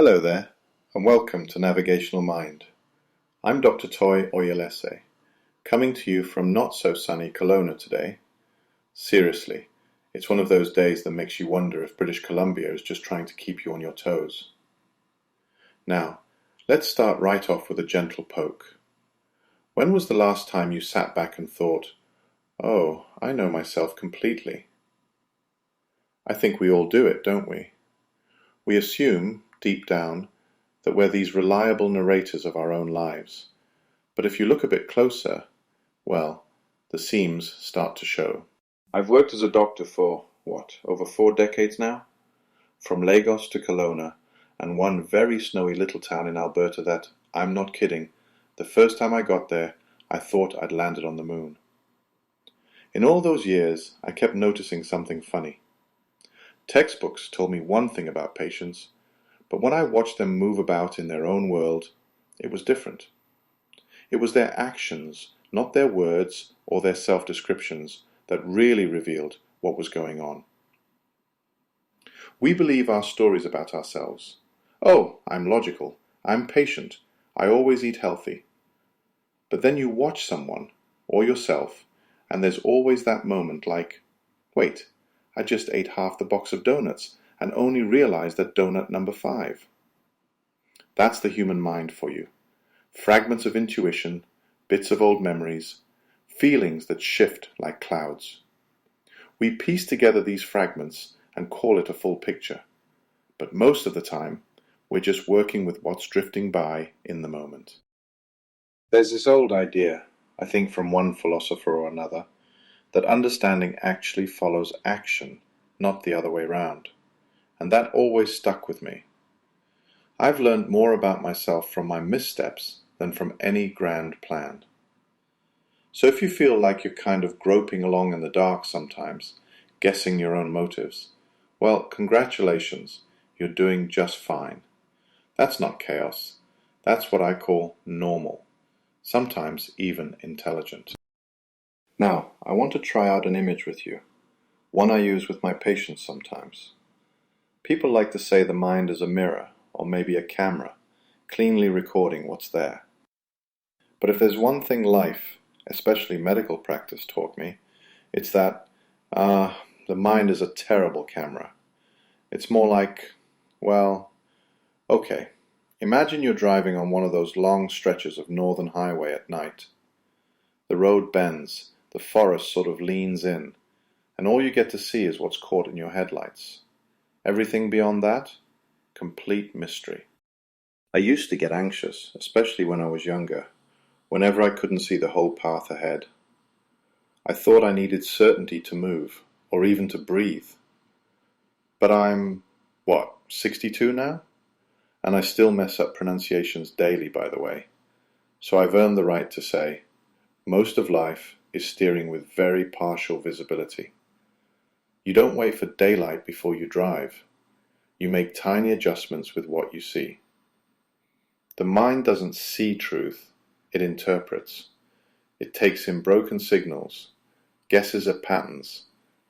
Hello there, and welcome to Navigational Mind. I'm Dr. Toye Oyelese, coming to you from not-so-sunny Kelowna today. Seriously, it's one of those days that makes you wonder if British Columbia is just trying to keep you on your toes. Now, let's start right off with a gentle poke. When was the last time you sat back and thought, "Oh, I know myself completely"? I think we all do it, don't we? We assume, deep down, that we're these reliable narrators of our own lives. But if you look a bit closer, well, the seams start to show. I've worked as a doctor for, over 4 decades now? From Lagos to Kelowna, and one very snowy little town in Alberta that, I'm not kidding, the first time I got there, I thought I'd landed on the moon. In all those years, I kept noticing something funny. Textbooks told me one thing about patients, but when I watched them move about in their own world, it was different. It was their actions, not their words or their self-descriptions, that really revealed what was going on. We believe our stories about ourselves. Oh, I'm logical, I'm patient, I always eat healthy. But then you watch someone, or yourself, and there's always that moment like, wait, I just ate half the box of donuts and only realized that donut number 5. That's the human mind for you. Fragments of intuition, bits of old memories, feelings that shift like clouds. We piece together these fragments and call it a full picture. But most of the time, we're just working with what's drifting by in the moment. There's this old idea, I think from one philosopher or another, that understanding actually follows action, not the other way round. And that always stuck with me. I've learned more about myself from my missteps than from any grand plan. So if you feel like you're kind of groping along in the dark sometimes, guessing your own motives, well, congratulations, you're doing just fine. That's not chaos. That's what I call normal, sometimes even intelligent. Now, I want to try out an image with you, one I use with my patients sometimes. People like to say the mind is a mirror, or maybe a camera, cleanly recording what's there. But if there's one thing life, especially medical practice, taught me, it's that, the mind is a terrible camera. It's more like, well, okay, imagine you're driving on one of those long stretches of Northern Highway at night. The road bends, the forest sort of leans in, and all you get to see is what's caught in your headlights. Everything beyond that? Complete mystery. I used to get anxious, especially when I was younger, whenever I couldn't see the whole path ahead. I thought I needed certainty to move, or even to breathe. But I'm, 62 now? And I still mess up pronunciations daily, by the way. So I've earned the right to say, most of life is steering with very partial visibility. You don't wait for daylight before you drive. You make tiny adjustments with what you see. The mind doesn't see truth, it interprets. It takes in broken signals, guesses at patterns,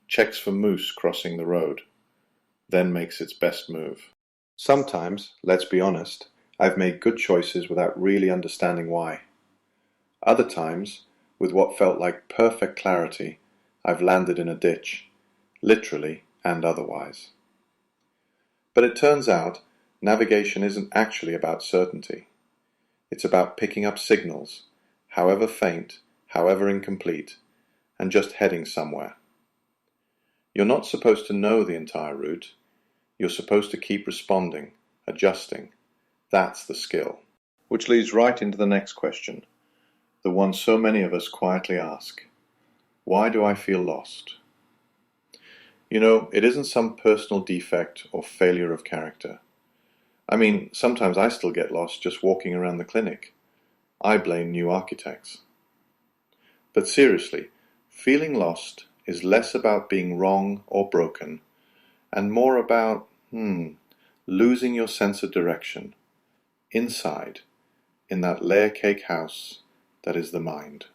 checks for moose crossing the road, then makes its best move. Sometimes, let's be honest, I've made good choices without really understanding why. Other times, with what felt like perfect clarity, I've landed in a ditch, literally and otherwise. But it turns out, navigation isn't actually about certainty. It's about picking up signals, however faint, however incomplete, and just heading somewhere. You're not supposed to know the entire route. You're supposed to keep responding, adjusting. That's the skill. Which leads right into the next question, the one so many of us quietly ask. Why do I feel lost? You know, it isn't some personal defect or failure of character. I mean, sometimes I still get lost just walking around the clinic. I blame new architects. But seriously, feeling lost is less about being wrong or broken, and more about, losing your sense of direction, inside, in that layer cake house that is the mind.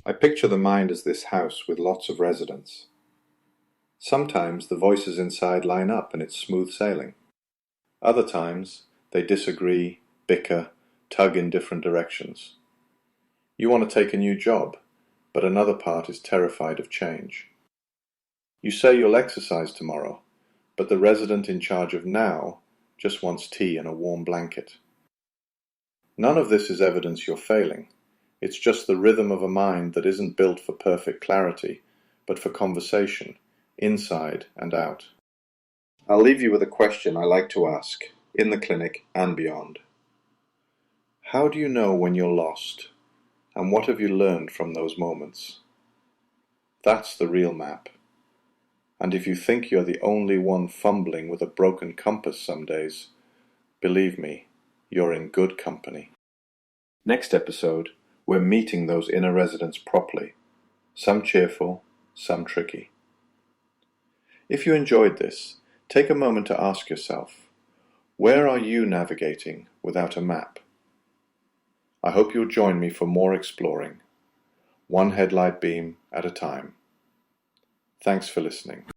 I picture the mind as this house with lots of residents. Sometimes the voices inside line up and it's smooth sailing. Other times, They disagree, bicker, tug in different directions. You want to take a new job, but another part is terrified of change. You say you'll exercise tomorrow, but the resident in charge of now just wants tea and a warm blanket. None of this is evidence you're failing. It's just the rhythm of a mind that isn't built for perfect clarity, but for conversation, inside and out. I'll leave you with a question I like to ask, in the clinic and beyond. How do you know when you're lost, and what have you learned from those moments? That's the real map. And if you think you're the only one fumbling with a broken compass some days, believe me, you're in good company. Next episode, we're meeting those inner residents properly, some cheerful, some tricky. If you enjoyed this, take a moment to ask yourself, where are you navigating without a map? I hope you'll join me for more exploring, one headlight beam at a time. Thanks for listening.